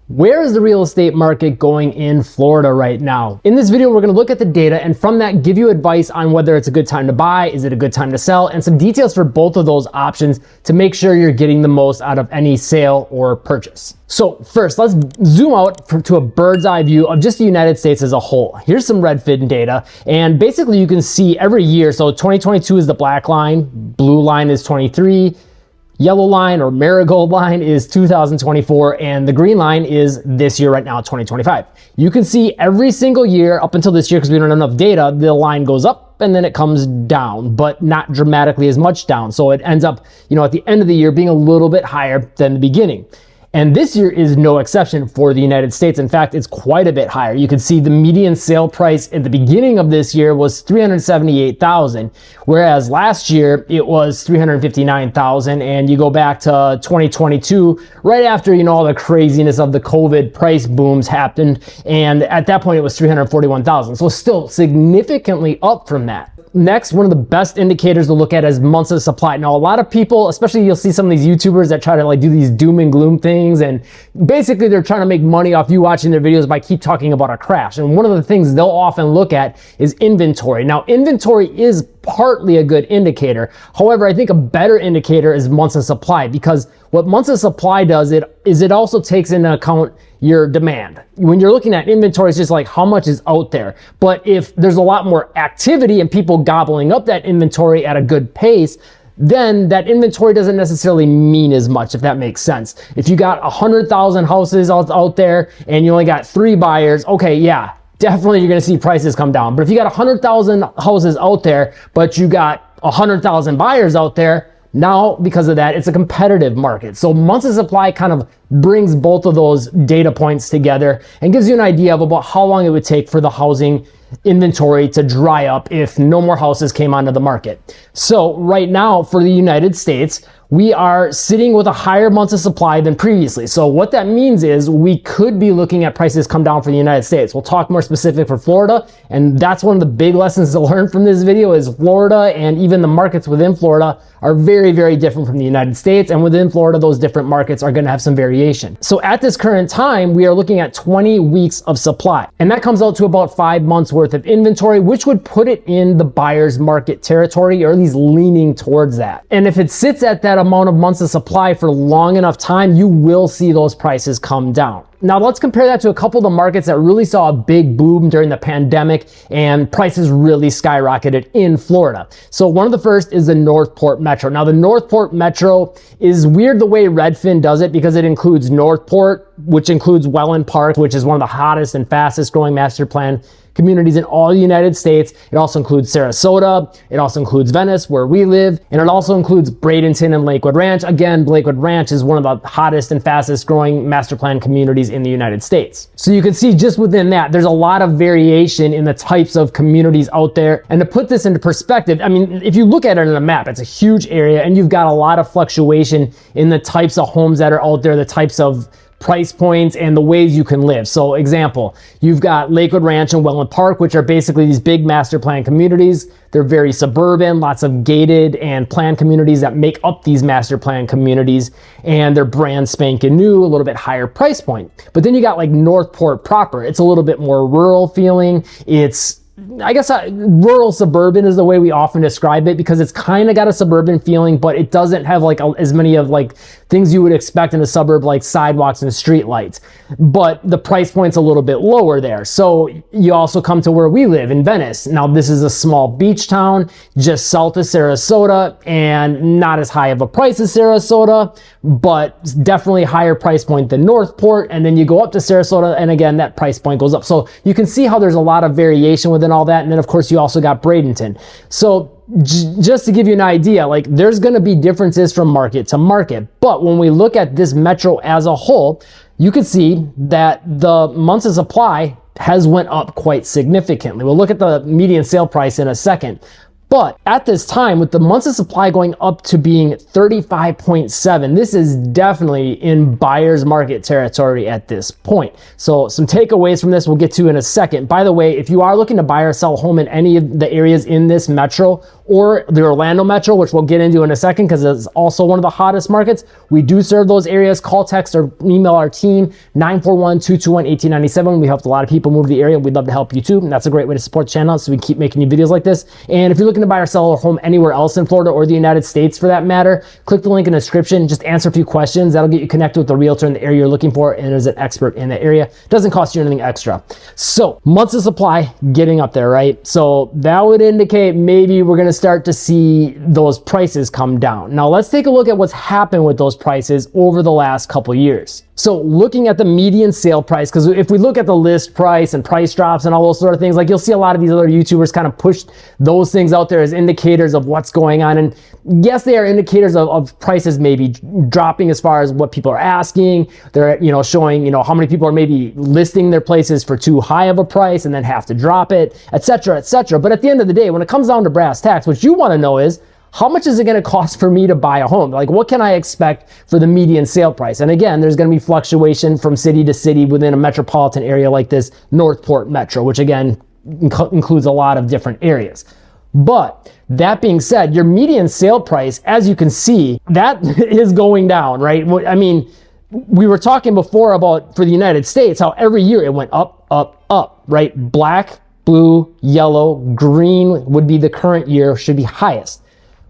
Where is the real estate market going in Florida right now? In this video, we're going to look at the data and from that give you advice on whether it's a good time to buy, is it a good time to sell, and some details for both of those options to make sure you're getting the most out of any sale or purchase. So first, let's zoom out to a bird's eye view of just the United States as a whole. Here's some Redfin data, and basically you can see every year, so 2022 is the black line, blue line is 23, yellow line or marigold line is 2024, and the green line is this year right now, 2025. You can see every single year up until this year, because we don't have enough data, the line goes up and then it comes down, but not dramatically as much down. So it ends up, at the end of the year being a little bit higher than the beginning. And this year is no exception for the United States. In fact, it's quite a bit higher. You can see the median sale price at the beginning of this year was $378,000, whereas last year it was $359,000. And you go back to 2022, right after, all the craziness of the COVID price booms happened. And at that point it was $341,000. So still significantly up from that. Next, one of the best indicators to look at is months of supply. Now, a lot of people, especially you'll see some of these YouTubers that try to do these doom and gloom things, and basically they're trying to make money off you watching their videos by keep talking about a crash. And one of the things they'll often look at is inventory. Now, inventory is partly a good indicator. However, I think a better indicator is months of supply, because what months of supply does is it also takes into account your demand. When you're looking at inventory, it's just like how much is out there. But if there's a lot more activity and people gobbling up that inventory at a good pace, then that inventory doesn't necessarily mean as much, if that makes sense. If you got 100,000 houses out there and you only got 3 buyers, okay, yeah, definitely you're going to see prices come down. But if you got 100,000 houses out there, but you got 100,000 buyers out there, now, because of that, it's a competitive market. So months of supply kind of brings both of those data points together and gives you an idea of about how long it would take for the housing inventory to dry up if no more houses came onto the market. So right now for the United States, we are sitting with a higher months of supply than previously. So what that means is we could be looking at prices come down for the United States. We'll talk more specific for Florida, and that's one of the big lessons to learn from this video is Florida, and even the markets within Florida are very, very different from the United States, and within Florida, those different markets are going to have some variation. So at this current time, we are looking at 20 weeks of supply, and that comes out to about 5 months worth of inventory, which would put it in the buyer's market territory, or at least leaning towards that. And if it sits at that amount of months of supply for long enough time, you will see those prices come down. Now let's compare that to a couple of the markets that really saw a big boom during the pandemic and prices really skyrocketed in Florida. So one of the first is the Northport Metro. Now the Northport Metro is weird the way Redfin does it, because it includes Northport, which includes Welland Park, which is one of the hottest and fastest growing master plan communities in all the United States. It also includes Sarasota. It also includes Venice, where we live. And it also includes Bradenton and Lakewood Ranch. Again, Lakewood Ranch is one of the hottest and fastest growing master plan communities in the United States. So you can see just within that, there's a lot of variation in the types of communities out there. And to put this into perspective, I mean, if you look at it on a map, it's a huge area and you've got a lot of fluctuation in the types of homes that are out there, the types of price points and the ways you can live. So example, you've got Lakewood Ranch and Welland Park, which are basically these big master plan communities. They're very suburban, lots of gated and planned communities that make up these master plan communities, and they're brand spanking new, a little bit higher price point. But then you got like Northport proper. It's a little bit more rural feeling. It's I guess rural suburban is the way we often describe it, because it's kind of got a suburban feeling, but it doesn't have as many of things you would expect in a suburb, like sidewalks and street lights. But the price point's a little bit lower there. So you also come to where we live in Venice. Now this is a small beach town just south of Sarasota, and not as high of a price as Sarasota, but definitely higher price point than Northport. And then you go up to Sarasota, and again, that price point goes up. So you can see how there's a lot of variation within all that. And then of course you also got Bradenton. So just to give you an idea, there's going to be differences from market to market. But when we look at this metro as a whole, you can see that the months of supply has went up quite significantly. We'll look at the median sale price in a second. But at this time, with the months of supply going up to being 35.7, this is definitely in buyer's market territory at this point. So some takeaways from this we'll get to in a second. By the way, if you are looking to buy or sell a home in any of the areas in this metro or the Orlando metro, which we'll get into in a second because it's also one of the hottest markets, we do serve those areas. Call, text, or email our team, 941-221-1897. We helped a lot of people move to the area. We'd love to help you too. And that's a great way to support the channel so we can keep making you videos like this. And if you're looking to buy or sell a home anywhere else in Florida or the United States for that matter, click the link in the description, just answer a few questions. That'll get you connected with the realtor in the area you're looking for and is an expert in the area. Doesn't cost you anything extra. So months of supply getting up there, right? So that would indicate maybe we're going to start to see those prices come down. Now let's take a look at what's happened with those prices over the last couple years. So looking at the median sale price, because if we look at the list price and price drops and all those sort of things, like you'll see a lot of these other YouTubers kind of push those things out there as indicators of what's going on. And yes, they are indicators of prices maybe dropping as far as what people are asking. They're, showing, how many people are maybe listing their places for too high of a price and then have to drop it, et cetera, et cetera. But at the end of the day, when it comes down to brass tacks, what you want to know is, how much is it going to cost for me to buy a home? Like, what can I expect for the median sale price? And again, there's going to be fluctuation from city to city within a metropolitan area like this Northport Metro, which again includes a lot of different areas. But that being said, your median sale price, as you can see, that is going down, right? I mean, we were talking before about for the United States, how every year it went up, up, up, right? Black, blue, yellow, green would be the current year, should be highest.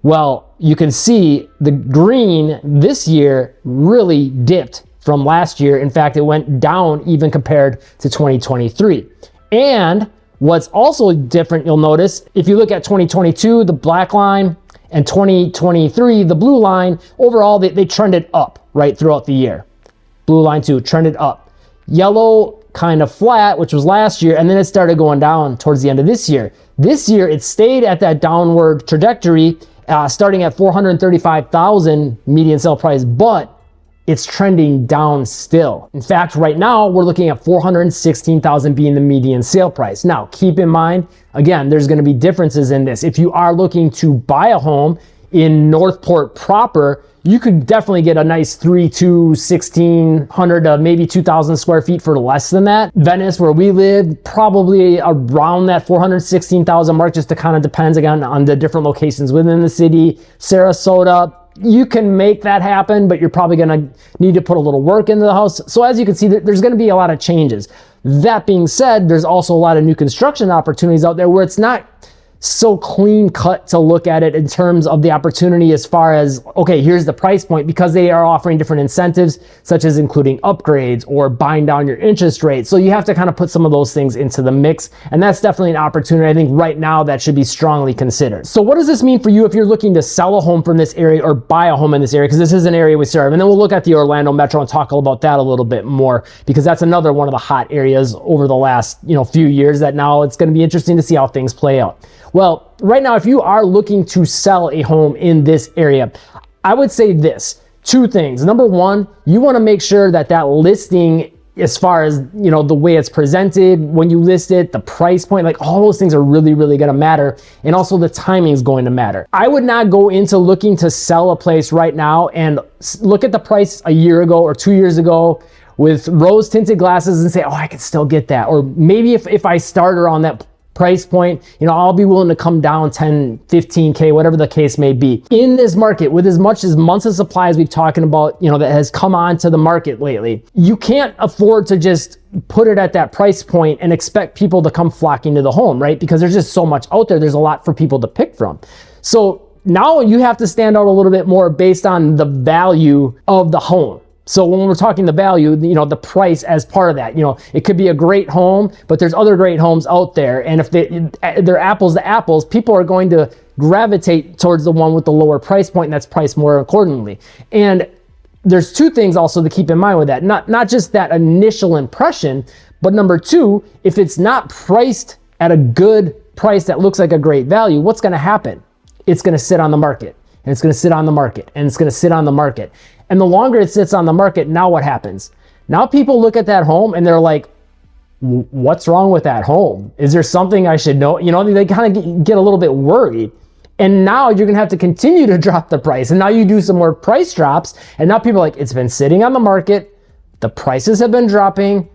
Well, you can see the green this year really dipped from last year. In fact, it went down even compared to 2023. And what's also different, you'll notice, if you look at 2022, the black line, and 2023, the blue line, overall, they trended up right throughout the year. Blue line too, trended up. Yellow kind of flat, which was last year, and then it started going down towards the end of this year. This year, it stayed at that downward trajectory, starting at 435,000 median sale price, but it's trending down still. In fact, right now we're looking at 416,000 being the median sale price. Now, keep in mind, again, there's going to be differences in this. If you are looking to buy a home in Northport proper, you could definitely get a nice 1,600 to maybe 2,000 square feet for less than that. Venice, where we live, probably around that 416,000 mark, just to kind of depends again on the different locations within the city. Sarasota, you can make that happen, but you're probably going to need to put a little work into the house. So as you can see, there's going to be a lot of changes. That being said, there's also a lot of new construction opportunities out there where it's not so clean cut to look at it in terms of the opportunity as far as, okay, here's the price point, because they are offering different incentives, such as including upgrades or buying down your interest rate. So you have to kind of put some of those things into the mix. And that's definitely an opportunity, I think, right now that should be strongly considered. So what does this mean for you if you're looking to sell a home from this area or buy a home in this area? Because this is an area we serve. And then we'll look at the Orlando Metro and talk about that a little bit more, because that's another one of the hot areas over the last, few years that now it's going to be interesting to see how things play out. Well, right now, if you are looking to sell a home in this area, I would say this, two things. Number one, you want to make sure that that listing, as far as, the way it's presented, when you list it, the price point, like all those things are really, really going to matter. And also the timing is going to matter. I would not go into looking to sell a place right now and look at the price a year ago or 2 years ago with rose tinted glasses and say, oh, I could still get that. Or maybe if I start around that price point, I'll be willing to come down 10, 15K, whatever the case may be. In this market, with as much as months of supply as we've talking about, that has come onto the market lately, you can't afford to just put it at that price point and expect people to come flocking to the home, right? Because there's just so much out there. There's a lot for people to pick from. So now you have to stand out a little bit more based on the value of the home. So when we're talking the value, the price as part of that, it could be a great home, but there's other great homes out there. And if they're apples to apples, people are going to gravitate towards the one with the lower price point, and that's priced more accordingly. And there's two things also to keep in mind with that. Not just that initial impression, but number two, if it's not priced at a good price that looks like a great value, what's going to happen? It's going to sit on the market, and it's going to sit on the market, and it's going to sit on the market. And the longer it sits on the market, now what happens? Now people look at that home and they're like, what's wrong with that home? Is there something I should know? They kind of get a little bit worried. And now you're gonna have to continue to drop the price. And now you do some more price drops. And now people are like, it's been sitting on the market. The prices have been dropping.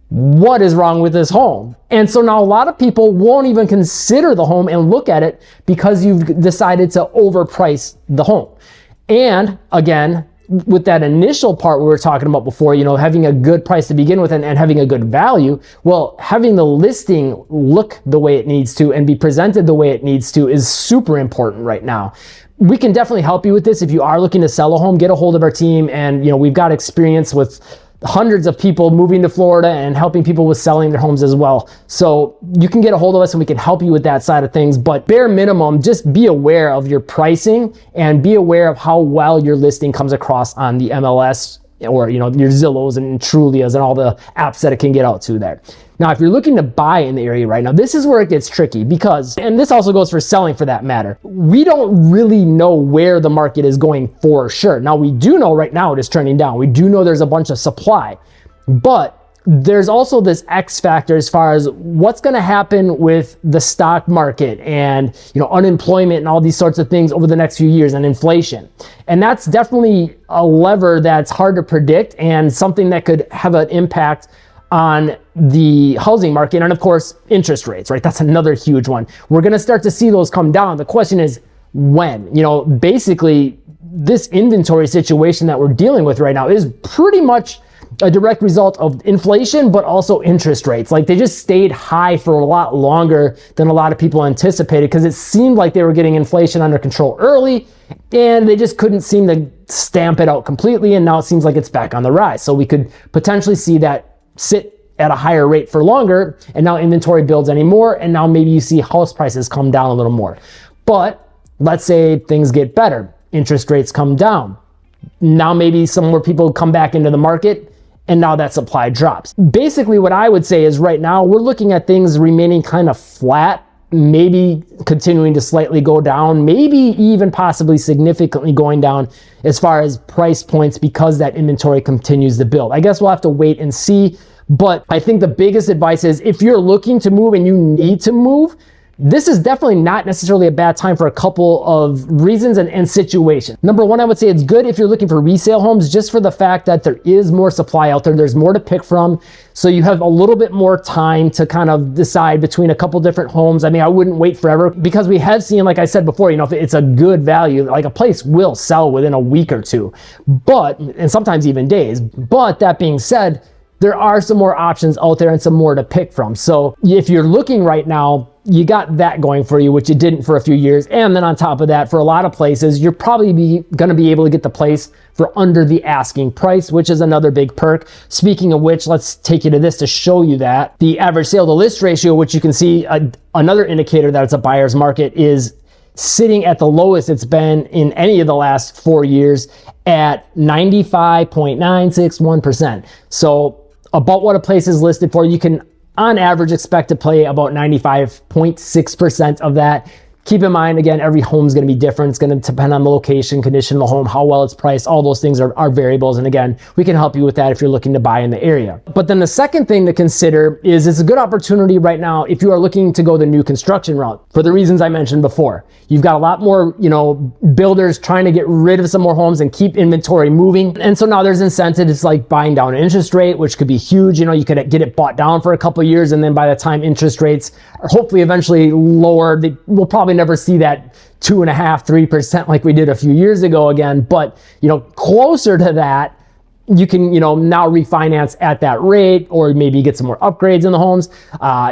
What is wrong with this home? And so now a lot of people won't even consider the home and look at it because you've decided to overprice the home. And again, with that initial part we were talking about before, you know, having a good price to begin with and having a good value, well, having the listing look the way it needs to and be presented the way it needs to is super important right now. We can definitely help you with this. If you are looking to sell a home, get a hold of our team. And, you know, we've got experience with hundreds of people moving to Florida and helping people with selling their homes as well. So you can get a hold of us and we can help you with that side of things. But bare minimum, just be aware of your pricing and be aware of how well your listing comes across on the MLS or, you know, your Zillows and Trulias and all the apps that it can get out to there. Now, if you're looking to buy in the area right now, this is where it gets tricky because, and this also goes for selling for that matter, we don't really know where the market is going for sure. Now, we do know right now it is trending down. We do know there's a bunch of supply, but there's also this X factor as far as what's going to happen with the stock market and, you know, unemployment and all these sorts of things over the next few years and inflation. And that's definitely a lever that's hard to predict and something that could have an impact on the housing market. And of course, interest rates, right? That's another huge one. We're going to start to see those come down. The question is when. You know, basically this inventory situation that we're dealing with right now is pretty much a direct result of inflation, but also interest rates. Like they just stayed high for a lot longer than a lot of people anticipated because it seemed like they were getting inflation under control early and they just couldn't seem to stamp it out completely. And now it seems like it's back on the rise. So we could potentially see that sit at a higher rate for longer, and now inventory builds anymore, and now maybe you see house prices come down a little more. But let's say things get better, interest rates come down. Now maybe some more people come back into the market, and now that supply drops. Basically what I would say is right now we're looking at things remaining kind of flat, maybe continuing to slightly go down, maybe even possibly significantly going down as far as price points because that inventory continues to build. I guess we'll have to wait and see, but I think the biggest advice is if you're looking to move and you need to move, this is definitely not necessarily a bad time for a couple of reasons and situations. Number one, I would say it's good if you're looking for resale homes just for the fact that there is more supply out there. There's more to pick from. So you have a little bit more time to kind of decide between a couple different homes. I mean, I wouldn't wait forever because we have seen, like I said before, you know, if it's a good value, like a place will sell within a week or two, but, and sometimes even days. But that being said, there are some more options out there and some more to pick from. So if you're looking right now, you got that going for you, which you didn't for a few years. And then on top of that, for a lot of places, you're probably going to be able to get the place for under the asking price, which is another big perk. Speaking of which, let's take you to this to show you that. The average sale to list ratio, which you can see another indicator that it's a buyer's market, is sitting at the lowest it's been in any of the last 4 years at 95.961%. So about what a place is listed for, you can on average expect to pay about 95.6% of that. Keep in mind, again, every home is going to be different. It's going to depend on the location, condition of the home, how well it's priced. All those things are variables. And again, we can help you with that if you're looking to buy in the area. But then the second thing to consider is it's a good opportunity right now if you are looking to go the new construction route for the reasons I mentioned before. You've got a lot more, you know, builders trying to get rid of some more homes and keep inventory moving. And so now there's incentives like buying down an interest rate, which could be huge. You know, you could get it bought down for a couple of years, and then by the time interest rates are hopefully eventually lower, we'll probably never see that 2.5–3% like we did a few years ago again. But, you know, closer to that, you can, you know, now refinance at that rate or maybe get some more upgrades in the homes.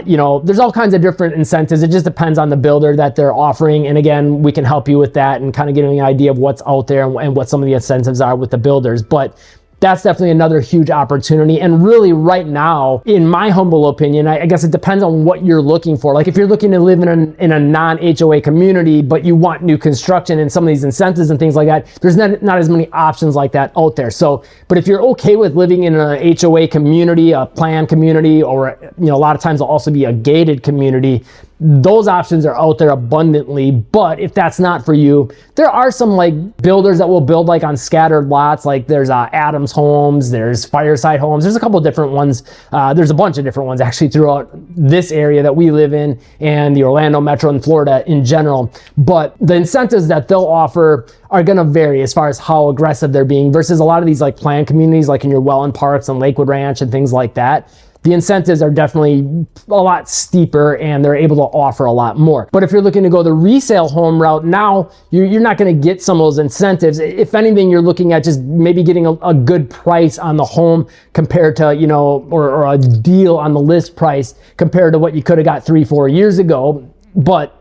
You know, there's all kinds of different incentives. It just depends on the builder that they're offering. And again, we can help you with that and kind of get an idea of what's out there and what some of the incentives are with the builders. But that's definitely another huge opportunity. And really right now, in my humble opinion, I guess it depends on what you're looking for. Like if you're looking to live in a non-HOA community, but you want new construction and some of these incentives and things like that, there's not as many options like that out there. So, but if you're okay with living in a HOA community, a planned community, or, you know, a lot of times it'll also be a gated community, those options are out there abundantly. But if that's not for you, there are some like builders that will build like on scattered lots. Like there's Adams Homes, there's Fireside Homes, there's a couple different ones. There's a bunch of different ones actually throughout this area that we live in and the Orlando Metro and Florida in general. But the incentives that they'll offer are going to vary as far as how aggressive they're being versus a lot of these like planned communities like in your Welland Parks and Lakewood Ranch and things like that. The incentives are definitely a lot steeper and they're able to offer a lot more. But if you're looking to go the resale home route, now you're not going to get some of those incentives. If anything, you're looking at just maybe getting a good price on the home compared to, you know, or a deal on the list price compared to what you could have got 3-4 years ago. But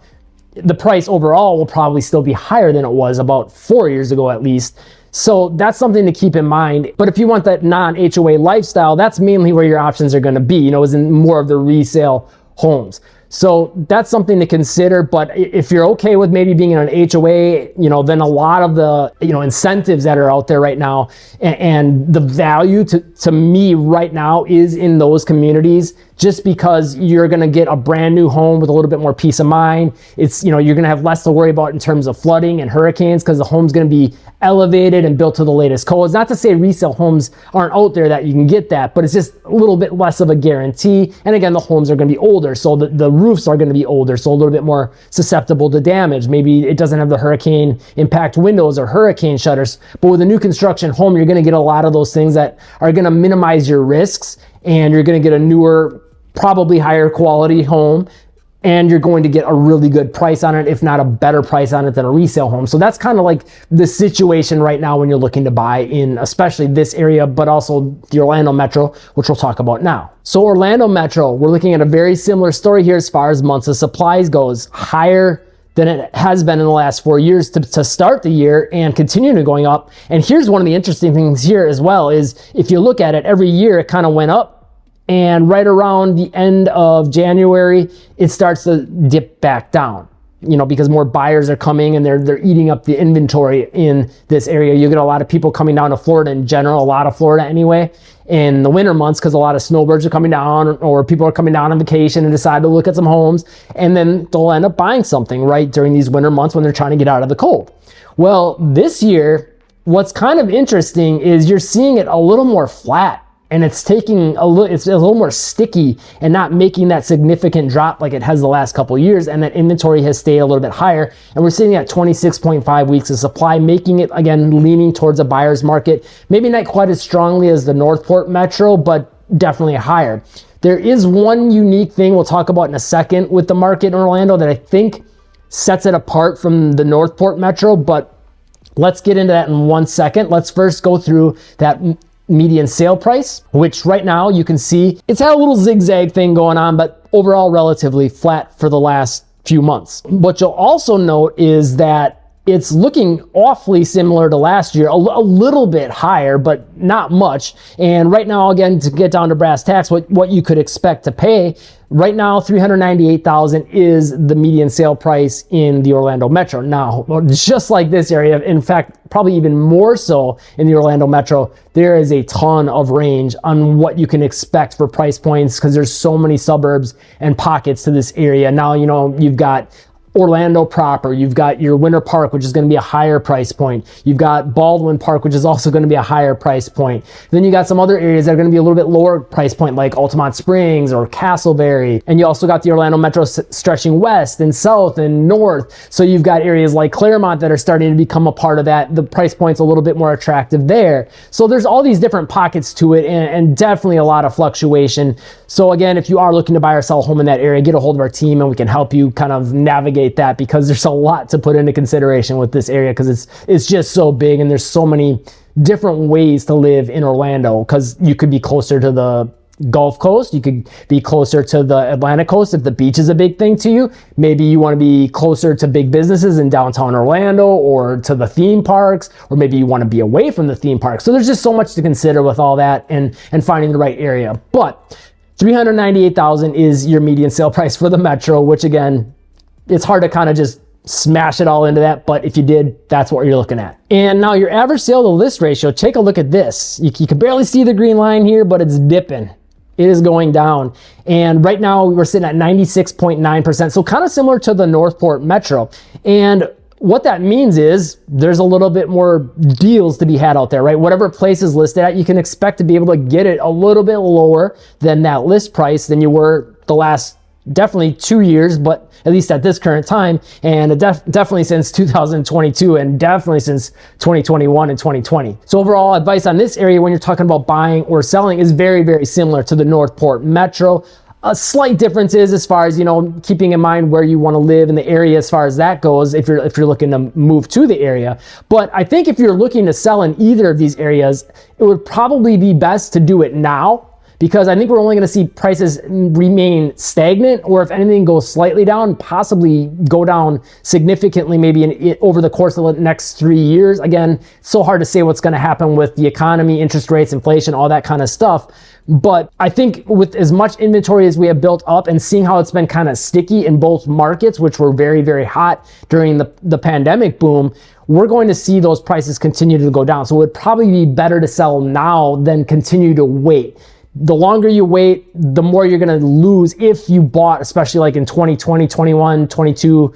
the price overall will probably still be higher than it was about 4 years ago at least. So that's something to keep in mind. But if you want that non-HOA lifestyle, that's mainly where your options are going to be, you know, is in more of the resale homes. So that's something to consider. But if you're okay with maybe being in an HOA, you know, then a lot of the, you know, incentives that are out there right now and the value to me right now is in those communities, just because you're going to get a brand new home with a little bit more peace of mind. It's, you know, you're going to have less to worry about in terms of flooding and hurricanes because the home's going to be elevated and built to the latest codes. Not to say resale homes aren't out there that you can get that, but it's just a little bit less of a guarantee. And again, the homes are going to be older, so the roofs are going to be older, so a little bit more susceptible to damage. Maybe it doesn't have the hurricane impact windows or hurricane shutters, but with a new construction home, you're going to get a lot of those things that are going to minimize your risks, and you're going to get a newer, probably higher quality home, and you're going to get a really good price on it, if not a better price on it than a resale home. So that's kind of like the situation right now when you're looking to buy in, especially this area, but also the Orlando Metro, which we'll talk about now. So Orlando Metro, we're looking at a very similar story here as far as months of supplies goes. Higher than it has been in the last 4 years to start the year and continuing going up. And here's one of the interesting things here as well is if you look at it, every year it kind of went up, and right around the end of January, it starts to dip back down, you know, because more buyers are coming and they're eating up the inventory in this area. You get a lot of people coming down to Florida in general, a lot of Florida anyway, in the winter months because a lot of snowbirds are coming down or people are coming down on vacation and decide to look at some homes, and then they'll end up buying something right during these winter months when they're trying to get out of the cold. Well, this year, what's kind of interesting is you're seeing it a little more flat. And it's taking it's a little more sticky and not making that significant drop like it has the last couple of years. And that inventory has stayed a little bit higher. And we're sitting at 26.5 weeks of supply, making it, again, leaning towards a buyer's market. Maybe not quite as strongly as the Northport Metro, but definitely higher. There is one unique thing we'll talk about in a second with the market in Orlando that I think sets it apart from the Northport Metro, but let's get into that in 1 second. Let's first go through that median sale price, which right now you can see it's had a little zigzag thing going on, but overall relatively flat for the last few months. What you'll also note is that it's looking awfully similar to last year, a little bit higher, but not much. And right now, again, to get down to brass tacks, what you could expect to pay, right now, $398,000 is the median sale price in the Orlando Metro. Now, just like this area, in fact, probably even more so in the Orlando Metro, there is a ton of range on what you can expect for price points because there's so many suburbs and pockets to this area. Now, you know, you've got Orlando proper, you've got your Winter Park, which is going to be a higher price point. You've got Baldwin Park, which is also going to be a higher price point. Then you got some other areas that are going to be a little bit lower price point, like Altamont Springs or Castleberry. And you also got the Orlando Metro stretching west and south and north. So you've got areas like Claremont that are starting to become a part of that. The price point's a little bit more attractive there. So there's all these different pockets to it, and definitely a lot of fluctuation. So again, if you are looking to buy or sell a home in that area, get a hold of our team and we can help you kind of navigate that, because there's a lot to put into consideration with this area because it's just so big and there's so many different ways to live in Orlando, because you could be closer to the Gulf Coast, you could be closer to the Atlantic coast if the beach is a big thing to you. Maybe you want to be closer to big businesses in downtown Orlando or to the theme parks, or maybe you want to be away from the theme parks. So there's just so much to consider with all that and finding the right area. But $398,000 is your median sale price for the Metro, which again, it's hard to kind of just smash it all into that, but if you did, that's what you're looking at. And now your average sale to list ratio, take a look at this. You can barely see the green line here, but it's dipping. It is going down. And right now we're sitting at 96.9%. So kind of similar to the Northport Metro. And what that means is there's a little bit more deals to be had out there, right? Whatever place is listed at, you can expect to be able to get it a little bit lower than that list price than you were the last definitely 2 years, but at least at this current time, and definitely since 2022 and definitely since 2021 and 2020. So overall advice on this area when you're talking about buying or selling is very, very similar to the Northport Metro. A slight difference is as far as, you know, keeping in mind where you want to live in the area as far as that goes, if you're looking to move to the area. But I think if you're looking to sell in either of these areas, it would probably be best to do it now, because I think we're only going to see prices remain stagnant, or if anything goes slightly down, possibly go down significantly maybe over the course of the next 3 years. Again, it's so hard to say what's going to happen with the economy, interest rates, inflation, all that kind of stuff. But I think with as much inventory as we have built up and seeing how it's been kind of sticky in both markets, which were very, very hot during the pandemic boom, we're going to see those prices continue to go down. So it would probably be better to sell now than continue to wait. The longer you wait, the more you're going to lose if you bought, especially like in 2020, 21, 22,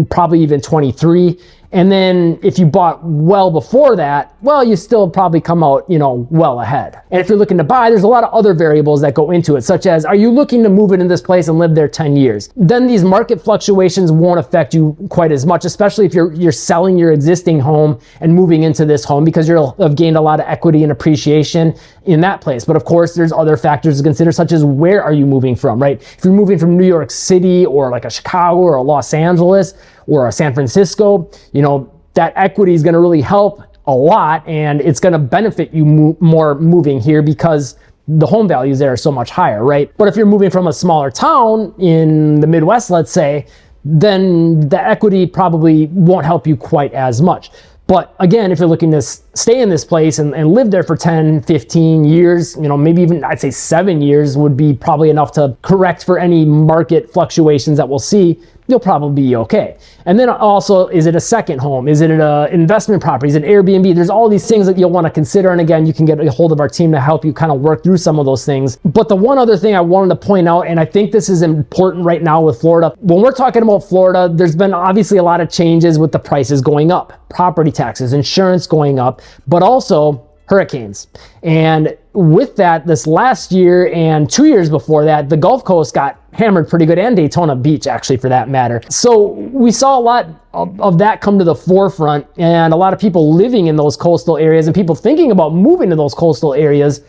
probably even 23. And then if you bought well before that, well, you still probably come out, you know, well ahead. And if you're looking to buy, there's a lot of other variables that go into it, such as, are you looking to move into this place and live there 10 years? Then these market fluctuations won't affect you quite as much, especially if you're selling your existing home and moving into this home, because you'll have gained a lot of equity and appreciation in that place. But of course, there's other factors to consider, such as where are you moving from, right? If you're moving from New York City or like a Chicago or a Los Angeles or a San Francisco, you know, that equity is going to really help a lot, and it's going to benefit you more moving here because the home values there are so much higher, right? But if you're moving from a smaller town in the Midwest, let's say, then the equity probably won't help you quite as much. But again, if you're looking to stay in this place and live there for 10, 15 years, you know, maybe even I'd say 7 years would be probably enough to correct for any market fluctuations that we'll see. You'll probably be okay. And then also, is it a second home? Is it an investment property? Is it Airbnb? There's all these things that you'll want to consider. And again, you can get a hold of our team to help you kind of work through some of those things. But the one other thing I wanted to point out, and I think this is important right now with Florida, when we're talking about Florida, there's been obviously a lot of changes with the prices going up, property taxes, insurance going up, but also hurricanes. And with that, this last year and 2 years before that, the Gulf Coast got hammered pretty good, and Daytona Beach, actually, for that matter. So we saw a lot of that come to the forefront, and a lot of people living in those coastal areas and people thinking about moving to those coastal areas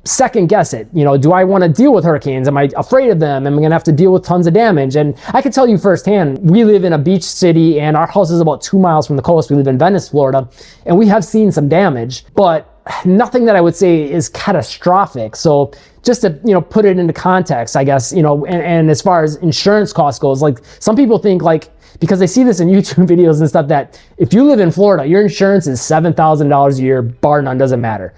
second guess it. You know, do I want to deal with hurricanes? Am I afraid of them? Am I going to have to deal with tons of damage? And I can tell you firsthand, we live in a beach city and our house is about 2 miles from the coast. We live in Venice, Florida, and we have seen some damage, but nothing that I would say is catastrophic. So just to, you know, put it into context, I guess, you know, and as far as insurance costs goes, like some people think like, because they see this in YouTube videos and stuff, that if you live in Florida, your insurance is $7,000 a year, bar none, doesn't matter.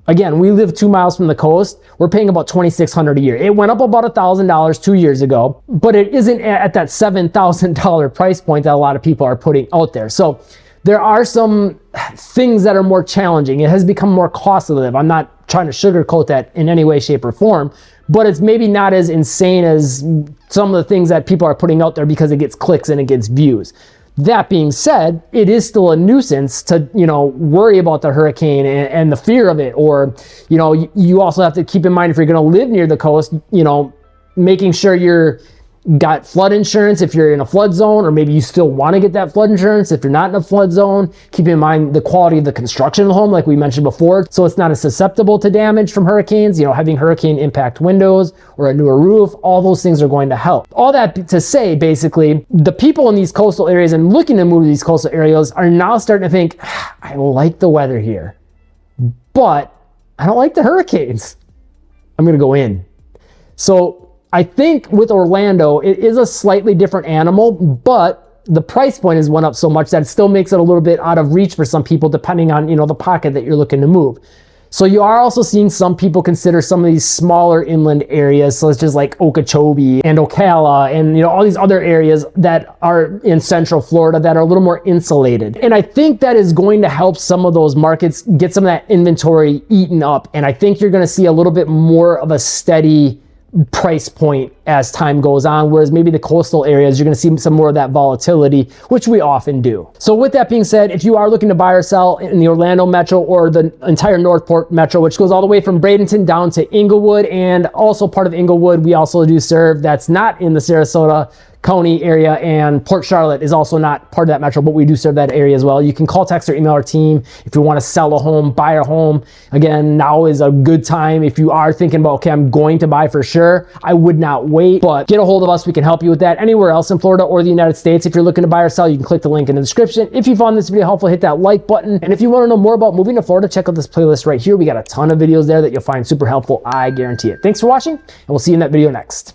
Again, we live 2 miles from the coast. We're paying about $2,600 a year. It went up about $1,000 2 years ago, but it isn't at that $7,000 price point that a lot of people are putting out there. So there are some things that are more challenging. It has become more costly to live. I'm not trying to sugarcoat that in any way, shape, or form, but it's maybe not as insane as some of the things that people are putting out there because it gets clicks and it gets views. That being said, it is still a nuisance to, you know, worry about the hurricane and the fear of it. Or, you know, you also have to keep in mind, if you're going to live near the coast, you know, making sure you're got flood insurance if you're in a flood zone, or maybe you still want to get that flood insurance if you're not in a flood zone. Keep in mind the quality of the construction of the home, like we mentioned before, so it's not as susceptible to damage from hurricanes. You know, having hurricane impact windows or a newer roof, all those things are going to help. All that to say, basically, the people in these coastal areas and looking to move to these coastal areas are now starting to think, I like the weather here, but I don't like the hurricanes. I'm going to go in. So I think with Orlando, it is a slightly different animal, but the price point has went up so much that it still makes it a little bit out of reach for some people, depending on, you know, the pocket that you're looking to move. So you are also seeing some people consider some of these smaller inland areas, such as like Okeechobee and Ocala and all these other areas that are in central Florida that are a little more insulated. And I think that is going to help some of those markets get some of that inventory eaten up. And I think you're going to see a little bit more of a steady price point as time goes on, whereas maybe the coastal areas, you're going to see some more of that volatility, which we often do. So with that being said, if you are looking to buy or sell in the Orlando Metro or the entire Northport Metro, which goes all the way from Bradenton down to Inglewood, and also part of Inglewood we also do serve, that's not in the Sarasota County area, and Port Charlotte is also not part of that metro, but we do serve that area as well. You can call, text, or email our team if you want to sell a home, buy a home. Again, now is a good time if you are thinking about, okay, I'm going to buy for sure. I would not wait, but get a hold of us. We can help you with that anywhere else in Florida or the United States. If you're looking to buy or sell, you can click the link in the description. If you found this video helpful, hit that like button. And if you want to know more about moving to Florida, check out this playlist right here. We got a ton of videos there that you'll find super helpful. I guarantee it. Thanks for watching, and we'll see you in that video next.